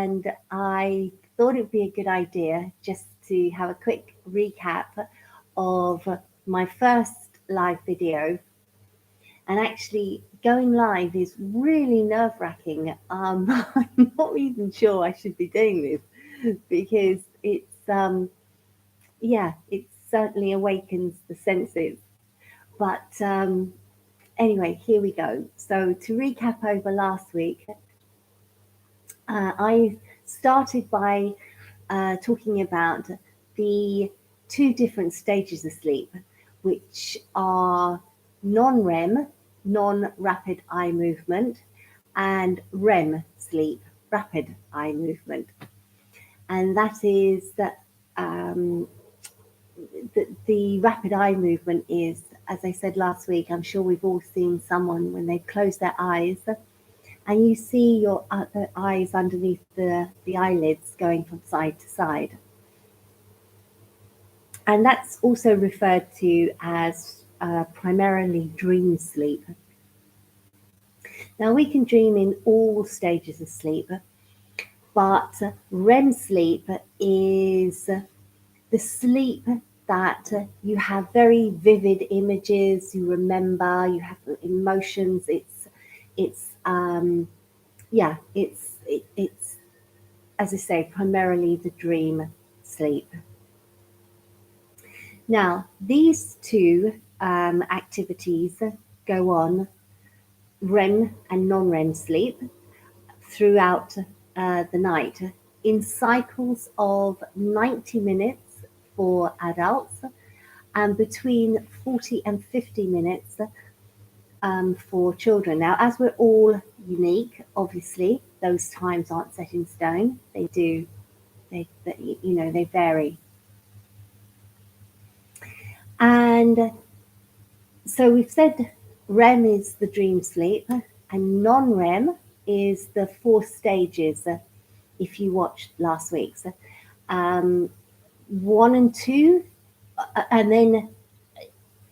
and I thought it'd be a good idea just to have a quick recap of my first live video. And actually, going live is really nerve-wracking. I'm not even sure I should be doing this because it certainly awakens the senses. But anyway, here we go. So to recap over last week, I started by talking about the two different stages of sleep, which are non-REM, non-rapid eye movement, and REM sleep, rapid eye movement. And that is that the rapid eye movement is, as I said last week, I'm sure we've all seen someone when they close their eyes and you see your the eyes underneath the eyelids going from side to side. And that's also referred to as primarily dream sleep. Now, we can dream in all stages of sleep, but REM sleep is the sleep that you have very vivid images, you remember, you have emotions. It's as I say, primarily the dream sleep. Now, these two activities go on, REM and non-REM sleep, throughout the night in cycles of 90 minutes for adults and between 40 and 50 minutes for children. Now, as we're all unique, obviously, those times aren't set in stone. They vary. And so we've said REM is the dream sleep and non-REM is the 4 stages, if you watched last week's. 1 and 2, and then,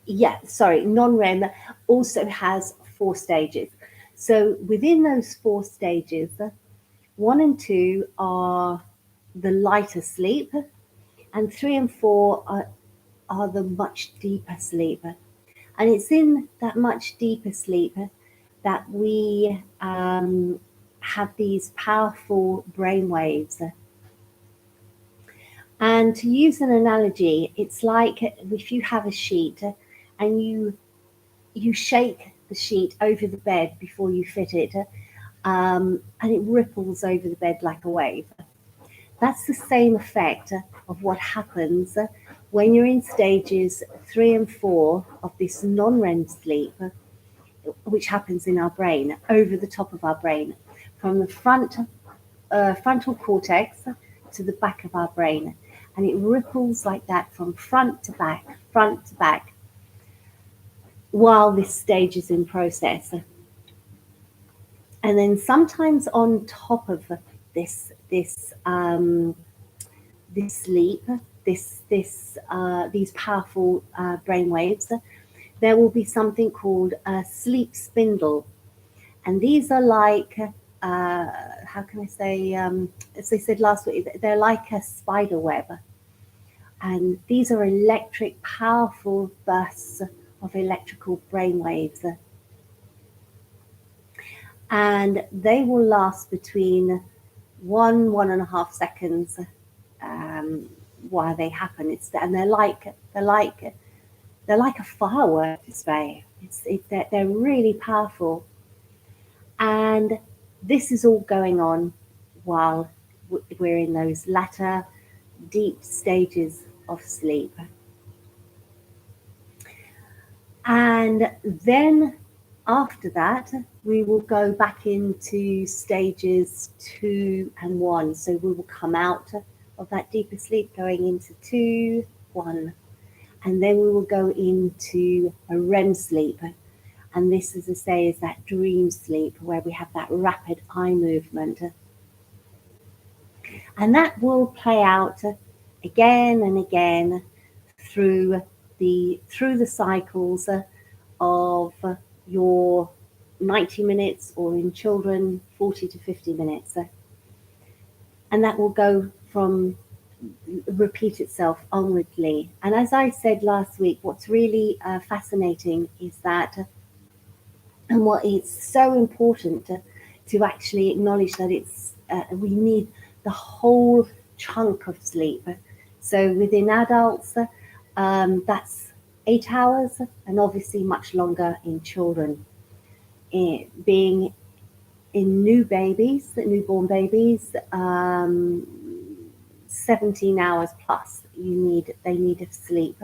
non-REM also has 4 stages. So within those 4 stages, 1 and 2 are the lighter sleep, and 3 and 4 are the much deeper sleep. And it's in that much deeper sleep that we have these powerful brain waves. And to use an analogy, it's like if you have a sheet and you shake the sheet over the bed before you fit it, and it ripples over the bed like a wave. That's the same effect of what happens when you're in stages 3 and 4 of this non-REM sleep, which happens in our brain, over the top of our brain, from the frontal cortex to the back of our brain. And it ripples like that from front to back, while this stage is in process. And then sometimes on top of this sleep, these powerful brain waves, there will be something called a sleep spindle. And these are like, how can I say, as I said last week, they're like a spider web. And these are electric, powerful bursts of electrical brain waves. And they will last between 1.5 seconds while they happen. And they're like a firework display. They're really powerful. And this is all going on while we're in those latter deep stages of sleep. And then after that, we will go back into stages 2 and 1. So we will come out of that deeper sleep, going into 2, 1. And then we will go into a REM sleep. And this, as I say, is that dream sleep where we have that rapid eye movement. And that will play out again and again through the cycles of your 90 minutes, or in children, 40 to 50 minutes. and that will go from repeat itself onwardly. And as I said last week, what's really fascinating is that, and what is so important to actually acknowledge that it's we need the whole chunk of sleep. So within adults, that's 8 hours, and obviously much longer in children. Being in newborn babies, 17 hours plus they need of sleep,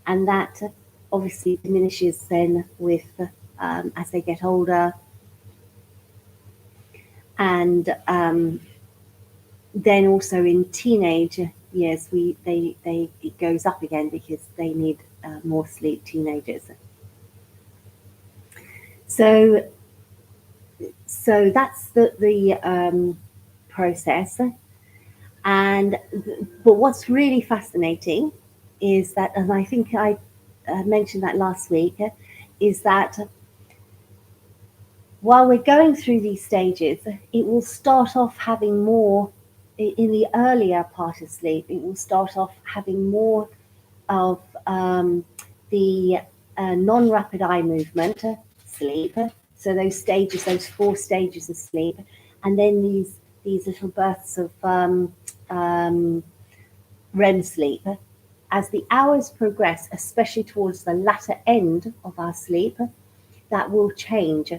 and that obviously diminishes then with as they get older, and then also in teenage years it goes up again because they need more sleep, teenagers. So that's the process. And but what's really fascinating is that, and I think I mentioned that last week, is that while we're going through these stages, it will start off having more in the earlier part of sleep. It will start off having more of the non-rapid eye movement sleep. So those stages, those 4 stages of sleep, and then these little bursts of REM sleep. As the hours progress, especially towards the latter end of our sleep, that will change.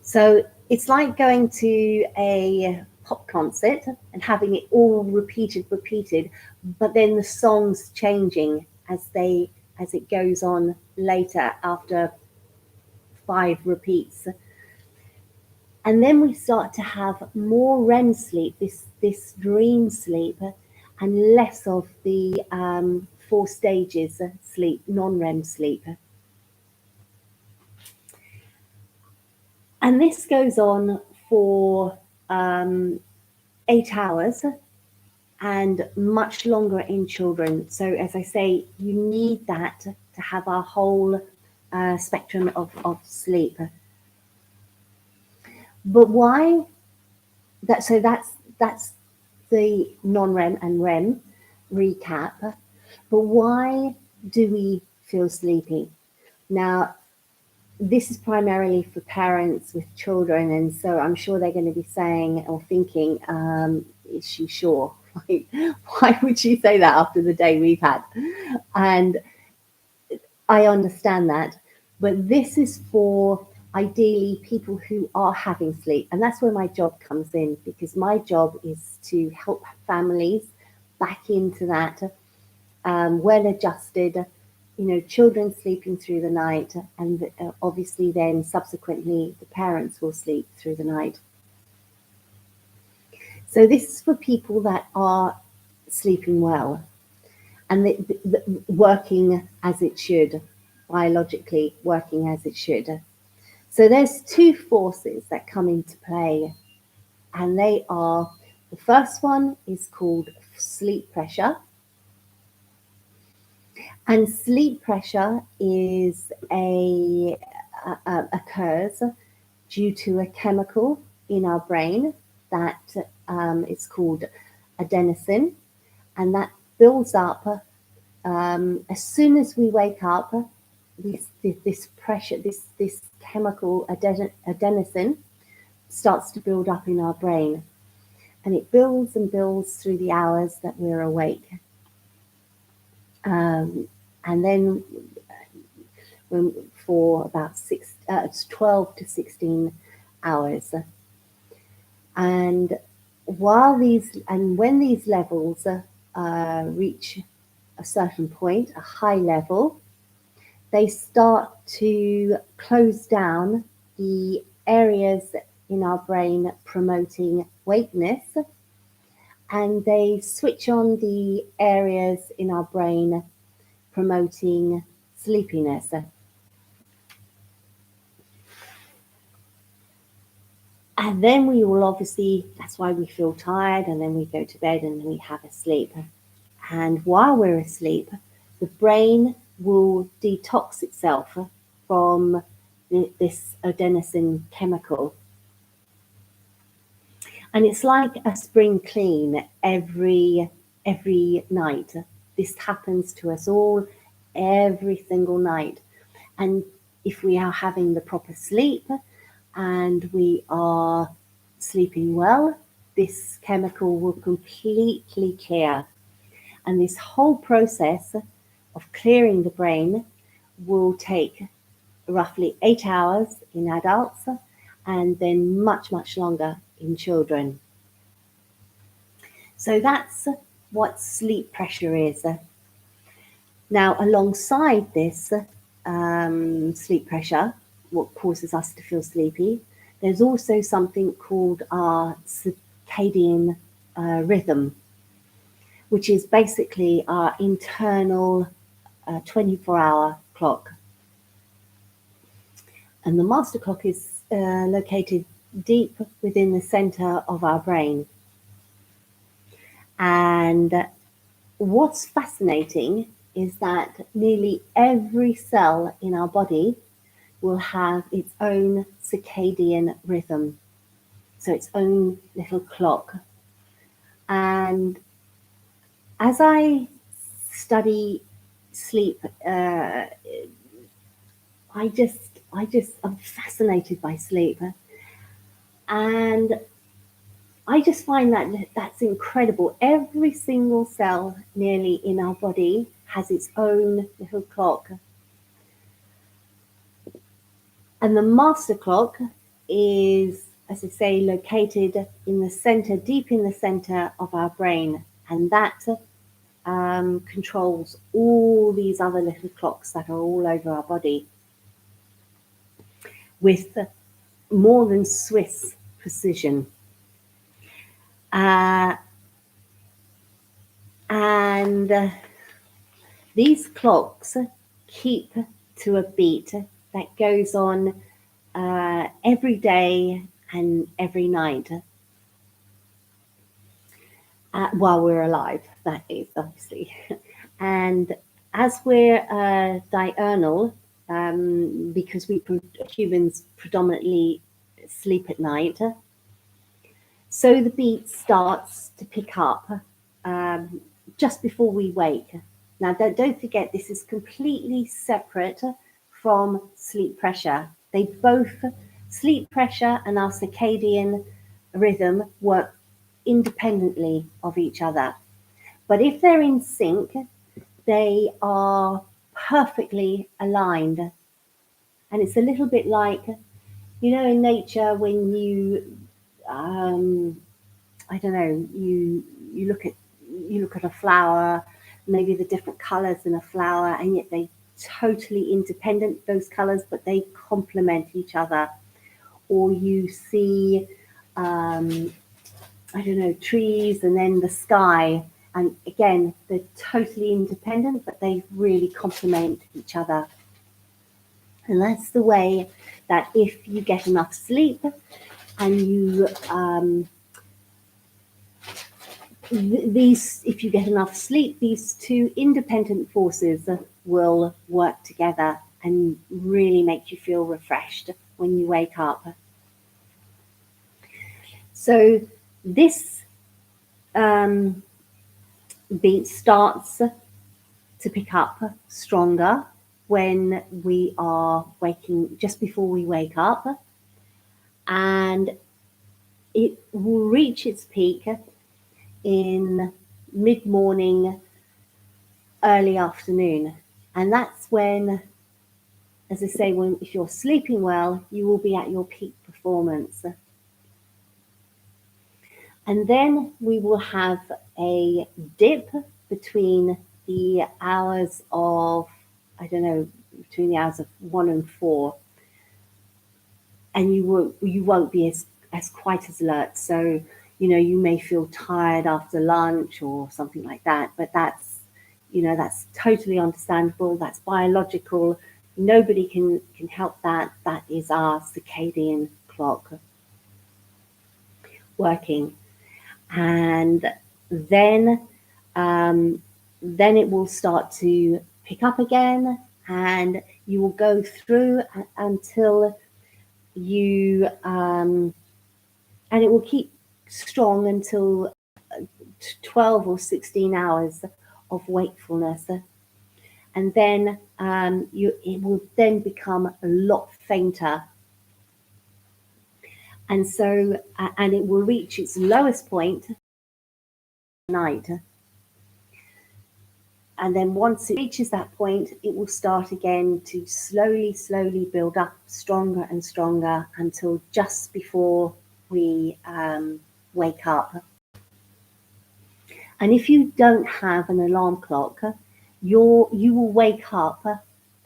So it's like going to a pop concert and having it all repeated, but then the songs changing as it goes on later after 5 repeats. And then we start to have more REM sleep, this dream sleep, and less of the 4 stages sleep, non-REM sleep. And this goes on for 8 hours and much longer in children. So as I say, you need that to have our whole spectrum of sleep. But why? That's the non-REM and REM recap. But why do we feel sleepy? Now, this is primarily for parents with children, and so I'm sure they're going to be saying or thinking, is she sure? Like, why would she say that after the day we've had? And I understand that, but this is for ideally people who are having sleep, and that's where my job comes in, because my job is to help families back into that well adjusted, children sleeping through the night, and obviously then subsequently the parents will sleep through the night. So this is for people that are sleeping well and working as it should, biologically working as it should. So there's 2 forces that come into play, and they are, the first one is called sleep pressure. And sleep pressure is occurs due to a chemical in our brain that is called adenosine, and that builds up as soon as we wake up. This pressure, this chemical adenosine starts to build up in our brain, and it builds and builds through the hours that we're awake. And then for about 12 to 16 hours. And when these levels reach a certain point, a high level, they start to close down the areas in our brain promoting wakeness, and they switch on the areas in our brain promoting sleepiness. And then we will obviously, that's why we feel tired, and then we go to bed and then we have a sleep. And while we're asleep, the brain will detox itself from this adenosine chemical. And it's like a spring clean every night. This happens to us all every single night. And if we are having the proper sleep and we are sleeping well, this chemical will completely clear. And this whole process of clearing the brain will take roughly 8 hours in adults and then much, much longer in children. So that's what sleep pressure is. Now, alongside this sleep pressure, what causes us to feel sleepy, there's also something called our circadian rhythm, which is basically our internal 24-hour clock. And the master clock is located deep within the center of our brain. And what's fascinating is that nearly every cell in our body will have its own circadian rhythm, so its own little clock. And as I study sleep, I'm fascinated by sleep, and I just find that that's incredible. Every single cell nearly in our body has its own little clock. And the master clock is, as I say, located in the center, deep in the center of our brain. And that controls all these other little clocks that are all over our body with more than Swiss precision. And these clocks keep to a beat that goes on every day and every night while we're alive, that is, obviously. And as we're diurnal, because humans predominantly sleep at night, so the beat starts to pick up just before we wake. Now, don't forget, this is completely separate from sleep pressure. They both, sleep pressure and our circadian rhythm, work independently of each other. But if they're in sync, they are perfectly aligned. And it's a little bit like, in nature when you, I don't know, you look at a flower, maybe the different colors in a flower, and yet they totally independent, those colors, but they complement each other. Or you see, I don't know, trees and then the sky, and again, they're totally independent, but they really complement each other. And that's the way that if you get enough sleep and you if you get enough sleep, these two independent forces will work together and really make you feel refreshed when you wake up. So this beat starts to pick up stronger when we are waking, just before we wake up, and it will reach its peak in mid-morning, early afternoon. And that's when, as I say, if you're sleeping well, you will be at your peak performance. And then we will have a dip between the hours of, I don't know, between the hours of 1 and 4. And you won't be as quite as alert. So, you may feel tired after lunch or something like that, but that's totally understandable. That's biological. Nobody can help that. That is our circadian clock working. And then it will start to pick up again, and you will go through until you and it will keep strong until 12 or 16 hours of wakefulness. And then it will then become a lot fainter. And so, and it will reach its lowest point at night. And then once it reaches that point, it will start again to slowly build up stronger and stronger until just before we wake up. And if you don't have an alarm clock, you will wake up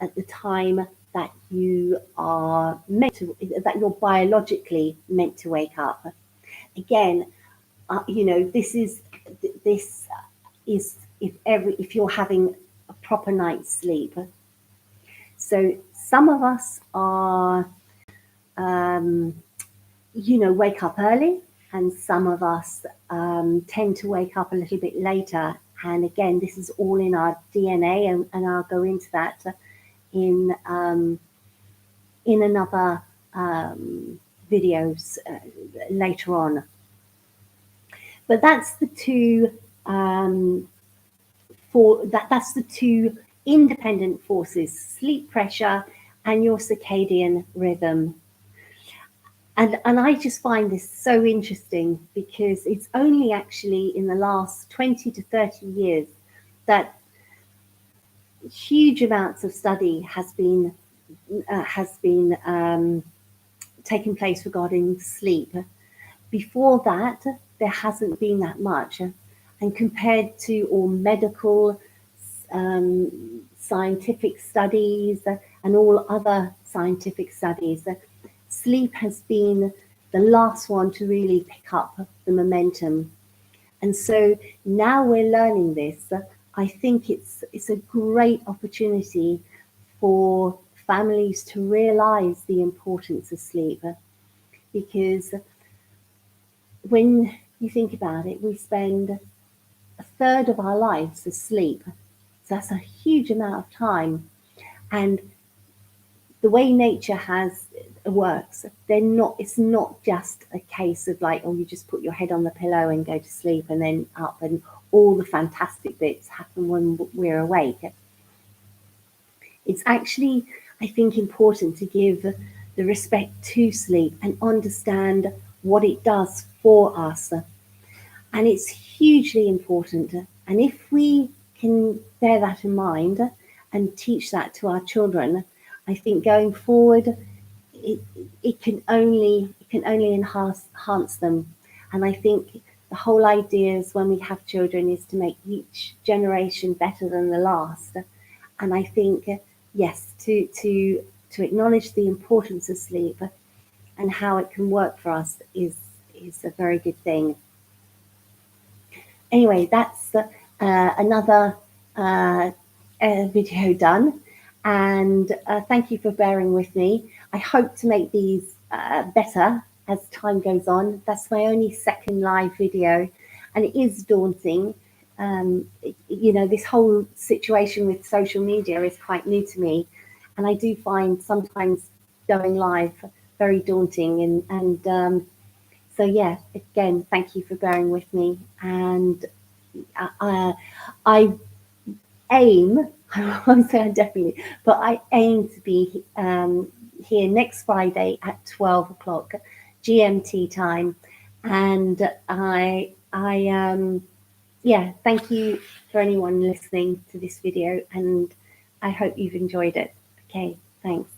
at the time that you are that you're biologically meant to wake up. Again, this is if you're having a proper night's sleep. So some of us are, wake up early, and some of us tend to wake up a little bit later. And again, this is all in our DNA, and I'll go into that in another videos later on. But that's the two that's the two independent forces: sleep pressure and your circadian rhythm. And I just find this so interesting, because it's only actually in the last 20 to 30 years that huge amounts of study has been taking place regarding sleep. Before that, there hasn't been that much. And compared to all medical, scientific studies and all other scientific studies, sleep has been the last one to really pick up the momentum. And so now we're learning this. I think it's a great opportunity for families to realize the importance of sleep, because when you think about it, we spend a third of our lives asleep. So that's a huge amount of time. And the way nature works, it's not just a case of like, oh, you just put your head on the pillow and go to sleep and then up, and all the fantastic bits happen when we're awake. It's actually, I think, important to give the respect to sleep and understand what it does for us. And it's hugely important. And if we can bear that in mind and teach that to our children, I think going forward, it can only enhance them. And I think the whole idea is, when we have children, is to make each generation better than the last. And I think, yes, to acknowledge the importance of sleep and how it can work for us is a very good thing. Anyway, that's another video done, and thank you for bearing with me. I hope to make these better as time goes on. That's my only second live video, and it is daunting. This whole situation with social media is quite new to me, and I do find sometimes going live very daunting. And so yeah, again, thank you for bearing with me. And I aim, I won't say I definitely, but I aim to be here next Friday at 12 o'clock GMT time. And yeah, thank you for anyone listening to this video, and I hope you've enjoyed it. Okay, thanks.